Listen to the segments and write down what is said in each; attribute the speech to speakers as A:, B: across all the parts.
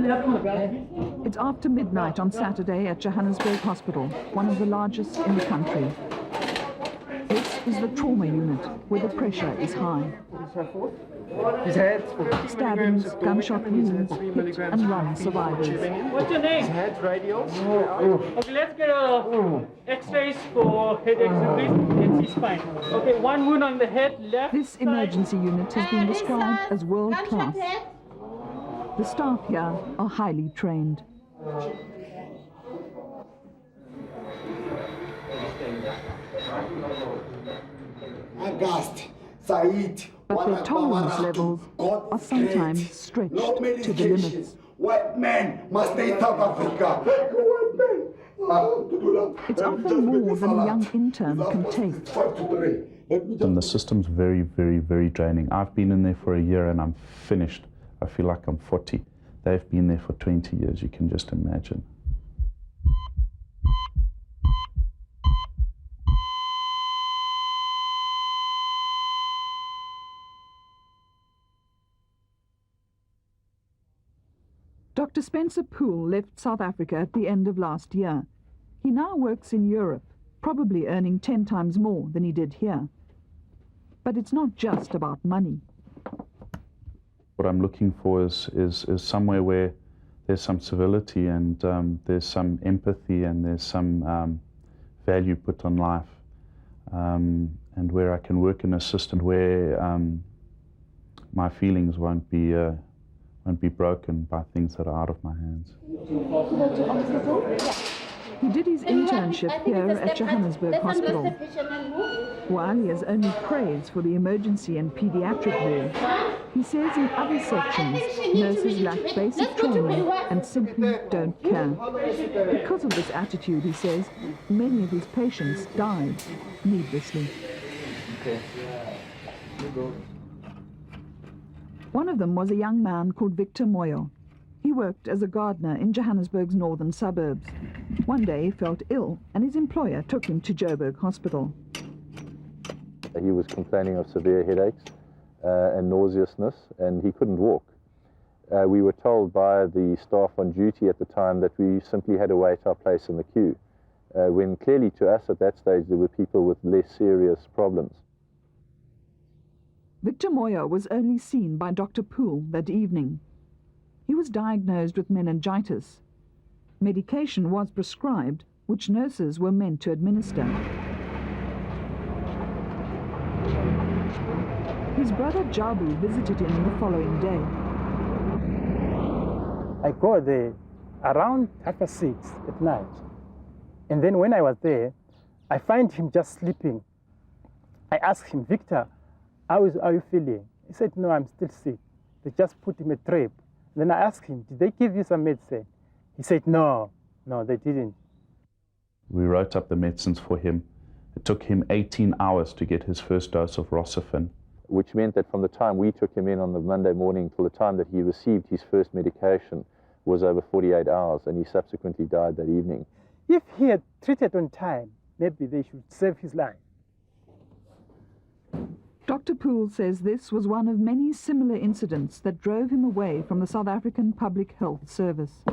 A: It's after midnight on Saturday at Johannesburg Hospital, one of the largest in the country. This is the trauma unit, where the pressure is high. Stabbings, gunshot wounds, hit and run survivors.
B: What's your name? Okay, let's get X-rays for headaches and see spine. Okay, one wound on the head, left.
A: This emergency unit has been described as world-class. The staff here are highly trained. But their tolerance levels are sometimes stretched to the limits.
C: White men must stay South Africa.
A: It's often more than a young intern can take.
D: And the system's very, very, very draining. I've been in there for a year and I'm finished. I feel like I'm 40. They've been there for 20 years, you can just imagine.
A: Dr. Spencer Poole left South Africa at the end of last year. He now works in Europe, probably earning 10 times more than he did here. But it's not just about money.
D: What I'm looking for is somewhere where there's some civility and there's some empathy and there's some value put on life, and where I can work in a system where my feelings won't be broken by things that are out of my hands.
A: He did his internship here at Johannesburg Hospital. While he has only praise for the emergency and pediatric ward, he says in other sections nurses lack basic training and simply don't care. Because of this attitude, he says, many of his patients died needlessly. One of them was a young man called Victor Moya. He worked as a gardener in Johannesburg's northern suburbs. One day he felt ill and his employer took him to Joburg Hospital.
E: He was complaining of severe headaches and nauseousness, and he couldn't walk. We were told by the staff on duty at the time that we simply had to wait our place in the queue, when clearly to us at that stage there were people with less serious problems.
A: Victor Moya was only seen by Dr. Poole that evening. He was diagnosed with meningitis. Medication was prescribed, which nurses were meant to administer. His brother Jabu visited him the following day.
F: I go there around 6:30 at night. And then when I was there, I find him just sleeping. I asked him, Victor, how are you feeling? He said, no, I'm still sick. They just put him a trip. Then I asked him, did they give you some medicine? He said, no, they didn't.
D: We wrote up the medicines for him. It took him 18 hours to get his first dose of Rocephin.
E: Which meant that from the time we took him in on the Monday morning till the time that he received his first medication was over 48 hours, and he subsequently died that evening.
F: If he had treated on time, maybe they should save his life.
A: Dr. Poole says this was one of many similar incidents that drove him away from the South African Public Health Service.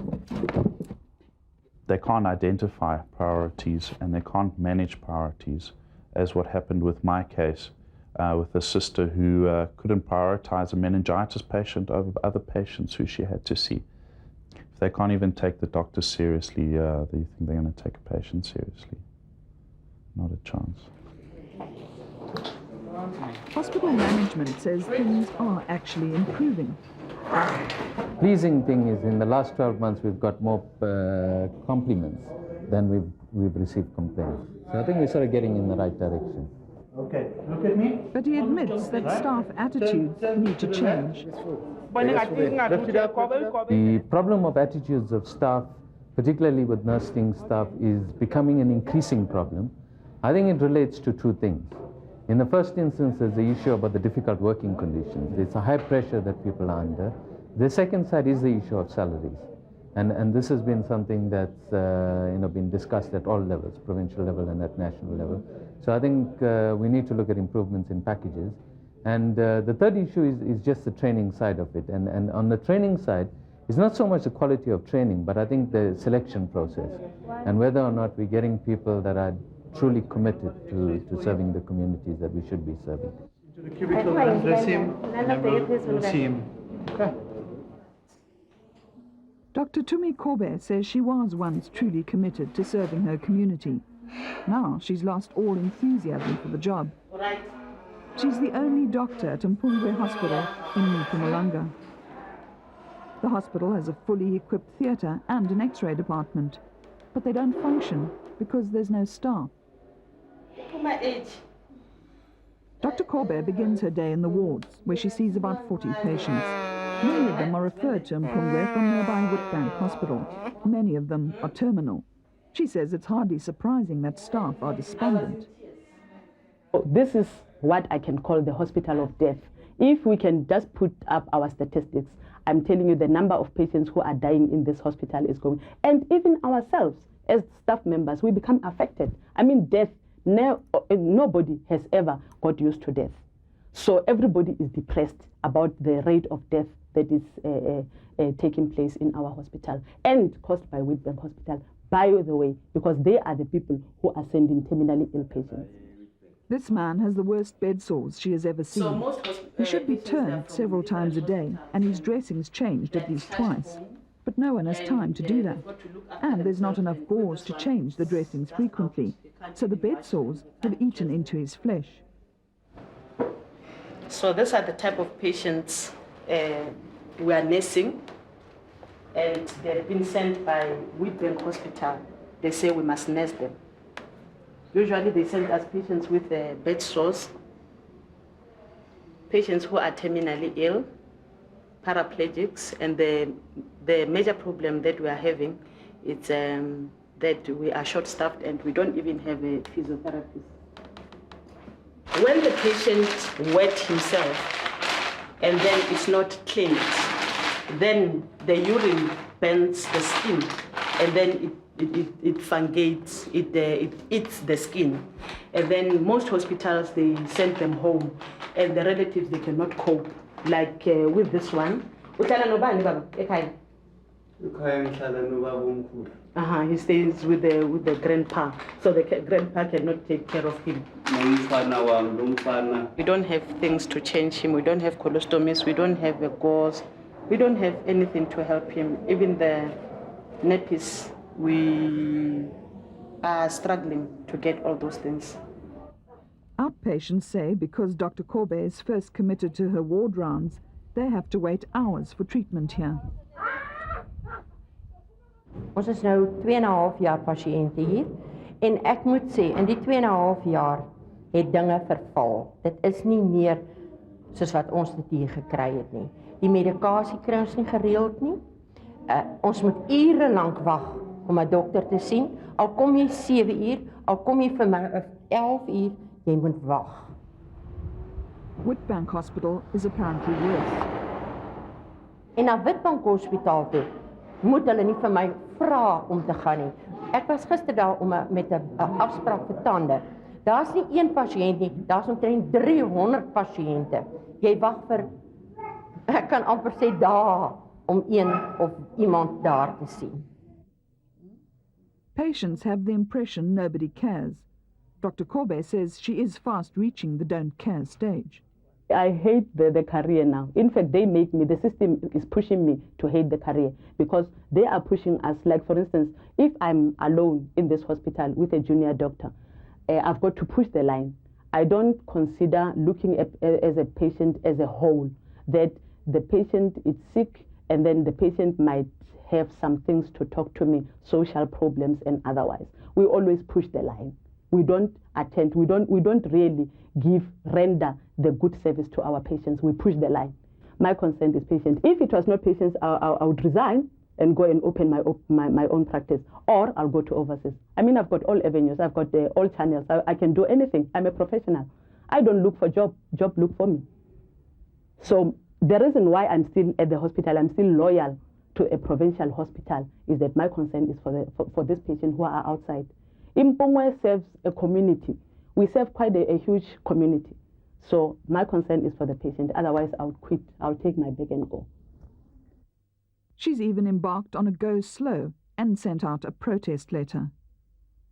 D: They can't identify priorities and they can't manage priorities, as what happened with my case, with a sister who couldn't prioritize a meningitis patient over other patients who she had to see. If they can't even take the doctor seriously, do you think they're going to take a patient seriously? Not a chance.
A: Hospital management says things are actually improving.
G: Pleasing thing is in the last 12 months we've got more compliments than we've received complaints. So I think we're sort of getting in the right direction.
F: Okay, look at me.
A: But he admits that staff attitudes need to change.
G: The problem of attitudes of staff, particularly with nursing staff, is becoming an increasing problem. I think it relates to two things. In the first instance, there's the issue about the difficult working conditions. It's a high pressure that people are under. The second side is the issue of salaries. And this has been something that's been discussed at all levels, provincial level and at national level. So I think we need to look at improvements in packages. And the third issue is just the training side of it. And on the training side, It's not so much the quality of training, but I think the selection process and whether or not we're getting people that are truly committed to serving the communities that we should be serving.
B: To the cubicle and dress him, and then we'll see him. Okay.
A: Dr. Tumi Kobe says she was once truly committed to serving her community. Now she's lost all enthusiasm for the job. She's the only doctor at Mpungwe Hospital in Mpumalanga. The hospital has a fully equipped theatre and an X-ray department, but they don't function because there's no staff. Dr. Kobe begins her day in the wards, where she sees about 40 patients. Many of them are referred to Mpungwe from nearby Witbank Hospital. Many of them are terminal. She says it's hardly surprising that staff are despondent.
H: This is what I can call the hospital of death. If we can just put up our statistics, I'm telling you the number of patients who are dying in this hospital is going. And even ourselves, as staff members, we become affected. I mean, death, nobody has ever got used to death. So everybody is depressed about the rate of death that is taking place in our hospital and caused by Witbank Hospital, by the way, because they are the people who are sending terminally ill patients.
A: This man has the worst bed sores she has ever seen. He should be turned several times a day, and his dressings changed at least twice. But no one has time to do that. And there's not enough gauze to change the dressings frequently, so the bed sores have eaten into his flesh.
H: So these are the type of patients we are nursing, and they've been sent by Witbank Hospital. They say we must nurse them. Usually they send us patients with bed sores, patients who are terminally ill, paraplegics, and the major problem that we are having is that we are short-staffed and we don't even have a physiotherapist. When the patient wet himself and then it's not cleaned, then the urine burns the skin and then it fungates, it eats the skin. And then most hospitals, they send them home and the relatives, they cannot cope. Like with this one. He stays with the grandpa, so the grandpa cannot take care of him. We don't have things to change him, we don't have colostomies, we don't have a gauze, we don't have anything to help him. Even the nappies, we are struggling to get all those things.
A: Outpatients say because Dr. Kobe is first committed to her ward rounds, they have to wait hours for treatment here.
I: Ons is nou 2,5 jaar pasiënte hier en ek moet sê in die 2,5 jaar het dinge verval. Dit is nie meer soos wat ons dit hier gekry het nie. Die medikasie kry ons nie gereeld nie. Ons moet ure lank wag om 'n dokter te sien. Al kom jy 7 uur, al kom jy vir my 11 uur, jy moet wag.
A: Witbank Hospital is apparently worse.
I: En na Witbank Hospitaal toe moet hulle nie vir my vra om te gaan nie. Ek was gister daar met 'n afspraak vir tande. Daar's nie een pasiënt nie, daar's omtrent 300 pasiënte. Jy wag vir, ek kan amper sê dae om een of iemand daar te sien.
A: Patients have the impression nobody cares. Dr. Kobe says she is fast reaching the don't care stage.
H: I hate the career now. In fact, they make me, the system is pushing me to hate the career because they are pushing us. Like, for instance, if I'm alone in this hospital with a junior doctor, I've got to push the line. I don't consider looking at as a patient as a whole, that the patient is sick and then the patient might have some things to talk to me, social problems and otherwise. We always push the line. We don't attend, we don't really render the good service to our patients. We push the line. My concern is patient. If it was not patients, I would resign and go and open my own practice, or I'll go to overseas. I mean, I've got all avenues, I've got all channels, I can do anything. I'm a professional. I don't look for job look for me. So the reason why I'm still at the hospital, I'm still loyal to a provincial hospital, is that my concern is for these patients who are outside. Mpungwe serves a community. We serve quite a huge community. So my concern is for the patient. Otherwise, I would quit. I would take my bag and go.
A: She's even embarked on a go slow and sent out a protest letter.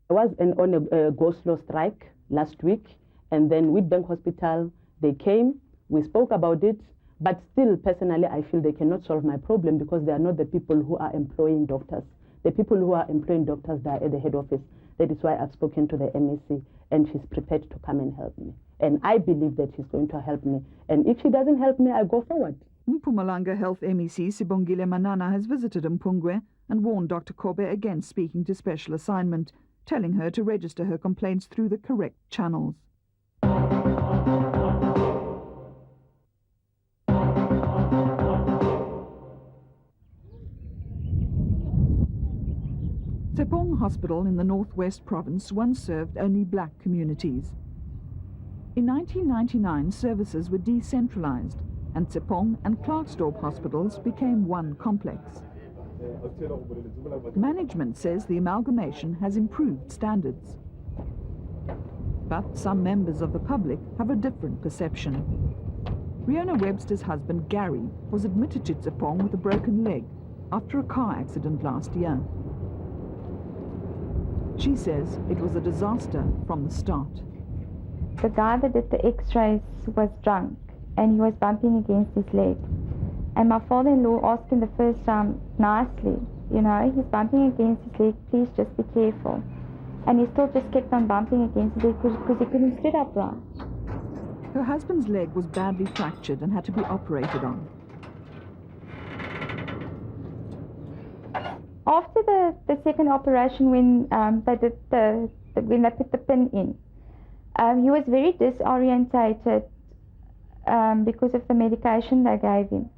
H: I was on a go slow strike last week, and then Witbank Hospital, they came, we spoke about it, but still, personally, I feel they cannot solve my problem because they are not the people who are employing doctors. The people who are employing doctors, they are at the head office. That is why I've spoken to the MEC, and she's prepared to come and help me. And I believe that she's going to help me. And if she doesn't help me, I go forward.
A: Mpumalanga Health MEC Sibongile Manana has visited Mpungwe and warned Dr. Kobe against speaking to special assignment, telling her to register her complaints through the correct channels. Tshepong Hospital in the Northwest Province once served only black communities. In 1999, services were decentralized, and Tshepong and Klerksdorp hospitals became one complex. Management says the amalgamation has improved standards. But some members of the public have a different perception. Riona Webster's husband, Gary, was admitted to Tshepong with a broken leg after a car accident last year. She says it was a disaster from the start.
J: The guy that did the x-rays was drunk and he was bumping against his leg. And my father-in-law asked him the first time nicely, you know, he's bumping against his leg, please just be careful. And he still just kept on bumping against his leg because he couldn't sit upright.
A: Her husband's leg was badly fractured and had to be operated on.
J: After the second operation, when they did when they put the pin in, he was very disorientated because of the medication they gave him.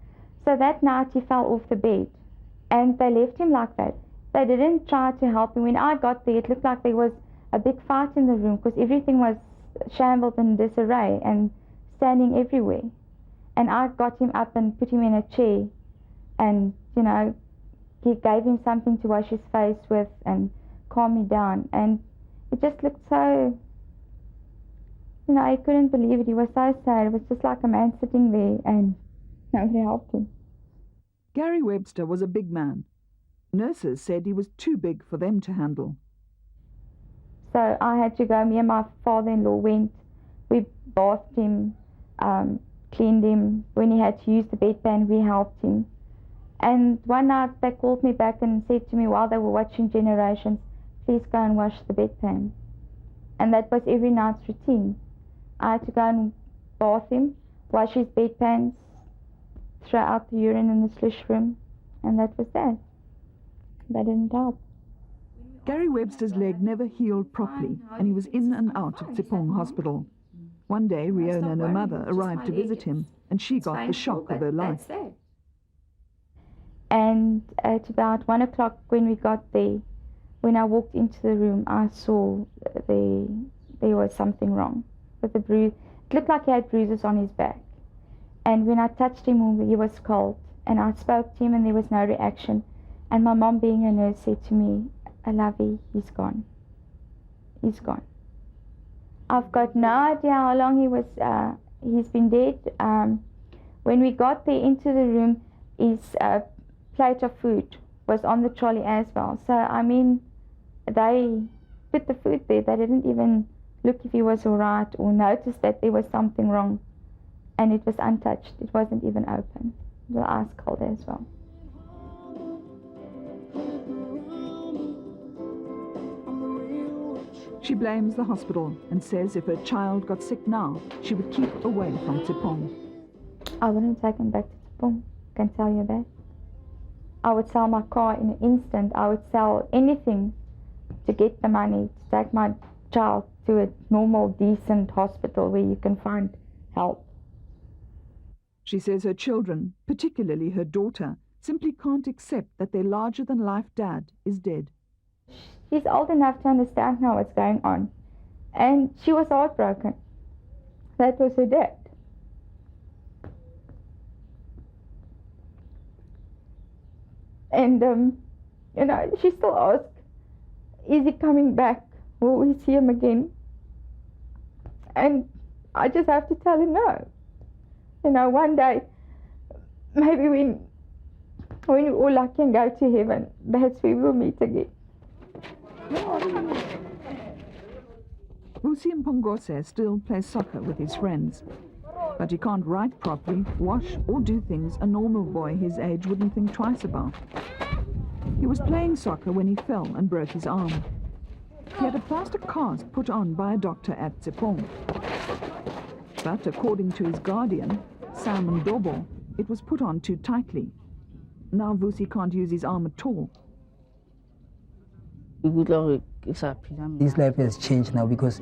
J: So that night he fell off the bed, and they left him like that. They didn't try to help him. When I got there, it looked like there was a big fight in the room because everything was shambled in disarray and standing everywhere. And I got him up and put him in a chair, and you know, he gave him something to wash his face with and calm me down. And it just looked so, you know, I couldn't believe it. He was so sad. It was just like a man sitting there and nobody helped him.
A: Gary Webster was a big man. Nurses said he was too big for them to handle.
J: So I had to go, me and my father-in-law went, we bathed him, cleaned him. When he had to use the bedpan, we helped him. And one night they called me back and said to me while they were watching Generations, please go and wash the bedpan. And that was every night's routine. I had to go and bath him, wash his bedpans, throw out the urine in the slush room, and that was that. That didn't help.
A: Gary Webster's leg never healed properly, and he was in and out of Tshepong Hospital. One day, Riona and her mother arrived to visit him, and she got the shock of her life.
J: And at about 1 o'clock when we got there, when I walked into the room, I saw there was something wrong with the bruise. It looked like he had bruises on his back. And when I touched him, he was cold. And I spoke to him and there was no reaction. And my mom, being a nurse, said to me, Alavi, he's gone. He's gone. I've got no idea how long he's been dead. When we got there into the room, his plate of food was on the trolley as well. So, I mean, they put the food there. They didn't even look if he was all right or notice that there was something wrong. And it was untouched. It wasn't even open. It was ice cold as well.
A: She blames the hospital and says if her child got sick now, she would keep away from Tshepong.
J: I wouldn't take him back to Tshepong, I can tell you that. I would sell my car in an instant. I would sell anything to get the money to take my child to a normal, decent hospital where you can find help.
A: She says her children, particularly her daughter, simply can't accept that their larger-than-life dad is dead.
J: She's old enough to understand now what's going on. And she was heartbroken. That was her dad. And, you know, she still asks, is he coming back? Will we see him again? And I just have to tell her no. You know, one day, maybe when When we're all lucky and go to heaven, that's where we'll meet again.
A: Vusi Mpongose still plays soccer with his friends, but he can't write properly, wash or do things a normal boy his age wouldn't think twice about. He was playing soccer when he fell and broke his arm. He had a plaster cast put on by a doctor at Tsepong. But according to his guardian, Sam Ndobo, it was put on too tightly. Now Vusi can't use his arm at all.
K: His life has changed now because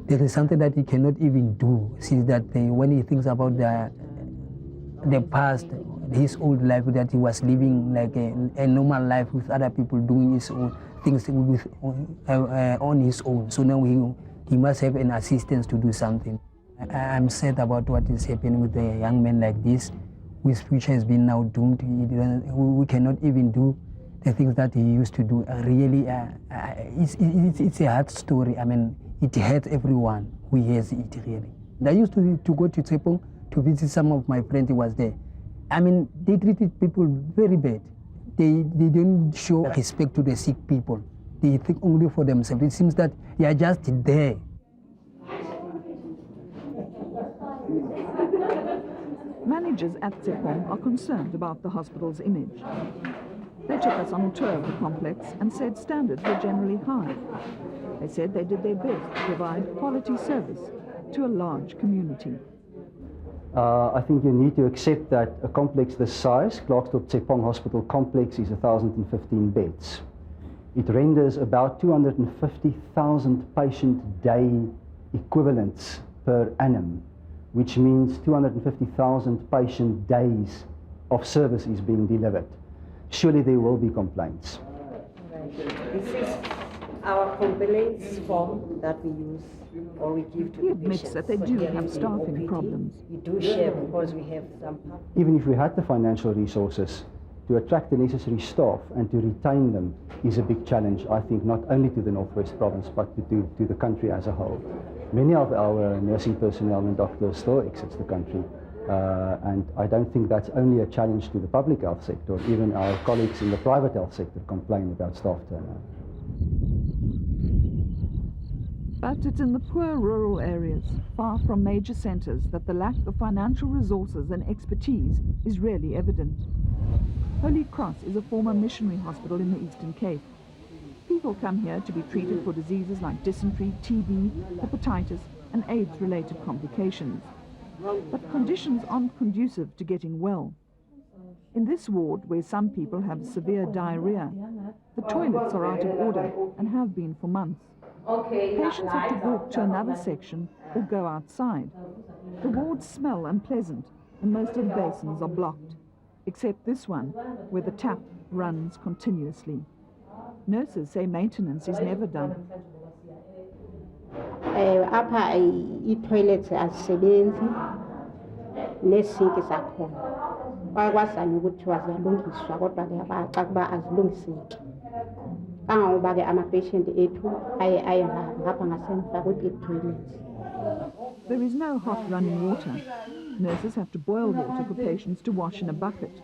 K: there is something that he cannot even do. See that when he thinks about the past, his old life that he was living like a normal life with other people doing his own things on his own. So now he must have an assistance to do something. I'm sad about what is happening with a young man like this, whose future has been now doomed. We cannot even do the things that he used to do. Really, it's a hard story. I mean, it hurts everyone who hears it, really. I used to go to Tsepong to visit some of my friends who was there. I mean, they treated people very bad. They didn't show respect to the sick people. They think only for themselves. It seems that they are just there.
A: Managers at Tsepong are concerned about the hospital's image. They took us on a tour of the complex and said standards were generally high. They said they did their best to provide quality service to a large community.
L: I think you need to accept that a complex this size, Klerksdorp Tsepong Hospital Complex, is 1,015 beds. It renders about 250,000 patient day equivalents per annum, which means 250,000 patient days of service is being delivered. Surely there will be complaints.
I: This is our complaints form that we use or we give to
A: He
I: the
A: admits
I: patients.
A: that they do have staffing problems.
I: We do share because we have some.
L: Even if we had the financial resources, to attract the necessary staff and to retain them is a big challenge, I think, not only to the Northwest Province, but to the country as a whole. Many of our nursing personnel and doctors still exits the country, and I don't think that's only a challenge to the public health sector. Even our colleagues in the private health sector complain about staff turnover.
A: But it's in the poor rural areas, far from major centres, that the lack of financial resources and expertise is really evident. Holy Cross is a former missionary hospital in the Eastern Cape. People come here to be treated for diseases like dysentery, TB, hepatitis and AIDS-related complications. But conditions aren't conducive to getting well. In this ward, where some people have severe diarrhea, the toilets are out of order and have been for months. Patients have to walk to another section or go outside. The wards smell unpleasant and most of the basins are blocked, except this one, where the tap runs continuously. Nurses say maintenance is never done.
M: Apha i-toilets azisebenzi nesinki sakhona kwazanywa ukuthiwa ziyalungiswa kodwa-ke abacaca ukuba azilungiseki kangangoba-ke ama-patient ethu aye ngapha ngasemva kwe-big toilets.
A: There is no hot running water. Nurses have to boil water for patients to wash in a bucket.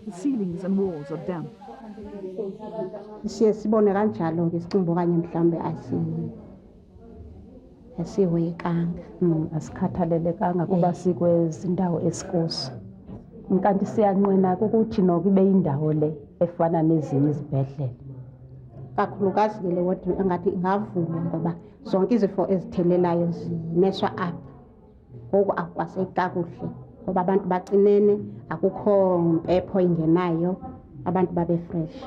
A: The ceilings and walls are damp.
M: Siye sibone kanjalo-ke sicimba okanye mhlawumbe asihoyekanga.
H: Asikhathalelekanga kuba sikwezindawo esikuso. Kanti siyanqena ukuthi noko ibe yindawo le efana nezinye izibhedlela.
M: Kakhulukazi-ke le wodi engathi ingavulwa ngoba zonke izifo ezithelelayo zineswa apha. Ngoku akukwaseki kakuhle ngoba abantu bacinene, akukho mpepho ingenayo, abantu babe fresh.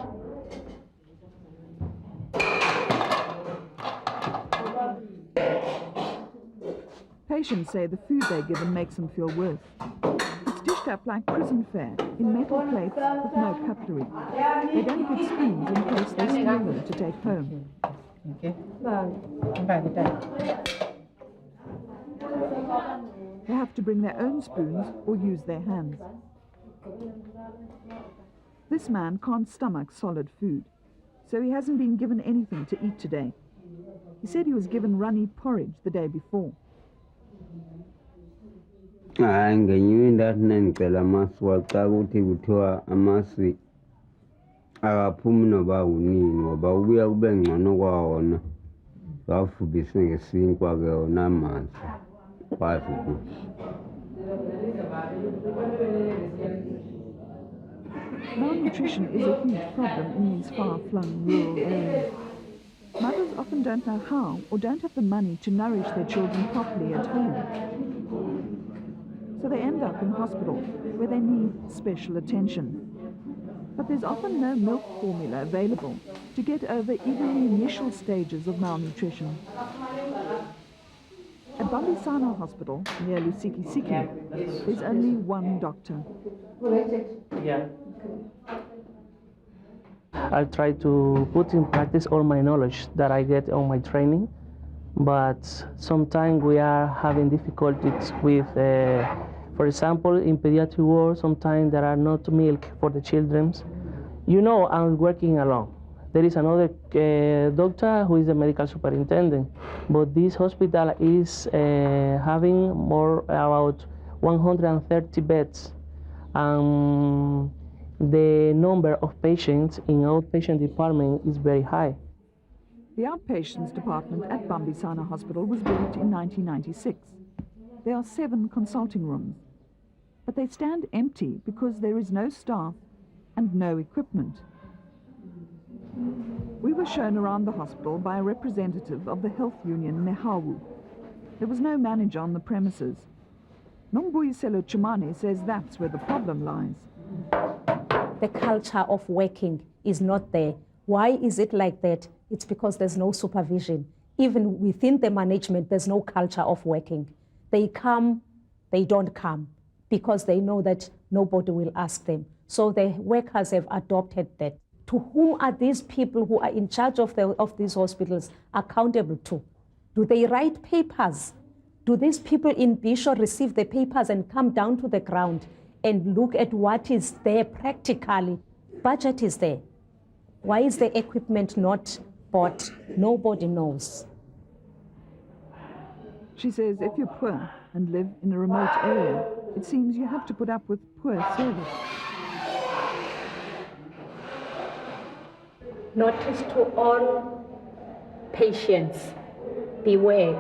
A: Patients say the food they're given makes them feel worse. It's dished up like prison fare in metal plates with no cutlery. They don't get spoons in case they steal them to take home. They have to bring their own spoons or use their hands. This man can't stomach solid food, so he hasn't been given anything to eat today. He said he was given runny porridge the day before.
N: hayi ngenye indathi nendicela amasi waxa ukuthi kuthiwa amasi akaphumi noba unini ngoba ubuya kube ngcono kwawona wafubise ngesinkwa ke wona amanzi kwazi ukuthi.
A: Malnutrition is a huge problem in these far-flung rural areas. Mothers often don't know how or don't have the money to nourish their children properly at home. So they end up in hospital where they need special attention. But there's often no milk formula available to get over even the initial stages of malnutrition. At Bambisana Hospital, near Lusikisiki, there's only one doctor.
O: Yeah. I try to put in practice all my knowledge that I get on my training, but sometimes we are having difficulties with, for example, in pediatric ward, sometimes there are not milk for the children. You know, I'm working alone. There is another doctor who is the medical superintendent, but this hospital is having about 130 beds. The number of patients in outpatient department is very high.
A: The outpatients department at Bambisana Hospital was built in 1996. There are 7 consulting rooms, but they stand empty because there is no staff and no equipment. We were shown around the hospital by a representative of the health union Nehawu. There was no manager on the premises. Nombuyiselo Chumane says that's where the problem lies.
P: The culture of working is not there. Why is it like that? It's because there's no supervision. Even within the management, there's no culture of working. They come, they don't come, because they know that nobody will ask them. So the workers have adopted that. To whom are these people who are in charge of these hospitals accountable to? Do they write papers? Do these people in Bishop receive the papers and come down to the ground and look at what is there practically? Budget is there. Why is the equipment not bought? Nobody knows.
A: She says if you're poor and live in a remote area, it seems you have to put up with poor service.
P: Notice to all patients, beware,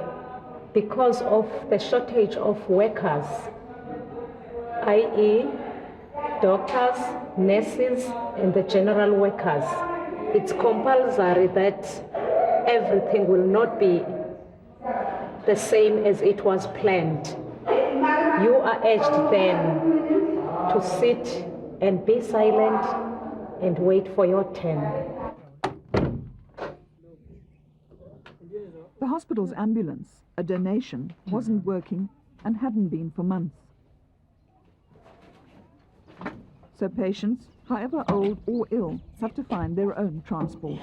P: because of the shortage of workers, i.e. doctors, nurses, and the general workers. It's compulsory that everything will not be the same as it was planned. You are urged then to sit and be silent and wait for your turn.
A: The hospital's ambulance, a donation, wasn't working and hadn't been for months. So patients, however old or ill, have to find their own transport.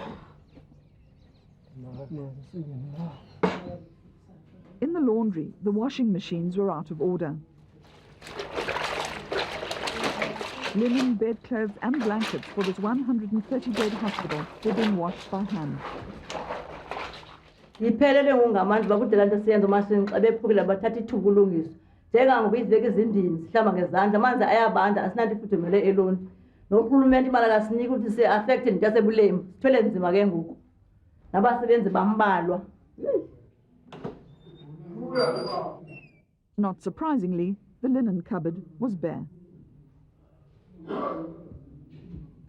A: In the laundry, the washing machines were out of order. Linen, bedclothes and blankets for this 130-bed hospital were being washed by hand.
Q: Iphelele ngungamanzi bakudela nto siyenza umasinxa bephukile bathatha ithubulungiso njengangoba iziveki ezindini sihlamba ngezandla amanzi ayabanda asinanto ifudumele eloni nohulumeni imali akasiniki ukuthi si-affecte nto yasebulemu sithwele nzima ke ngoku nabasebenzi bambalwa.
A: Not surprisingly, the linen cupboard was bare.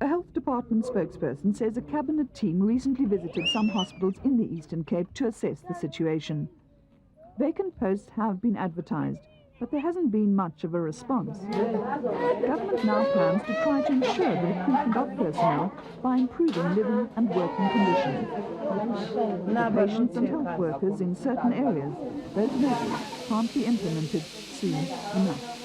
A: A health department spokesperson says a cabinet team recently visited some hospitals in the Eastern Cape to assess the situation. Vacant posts have been advertised, but there hasn't been much of a response. Government now plans to try to ensure the recruitment of personnel by improving living and working conditions. For patients and health workers in certain areas, those measures can't be implemented soon enough.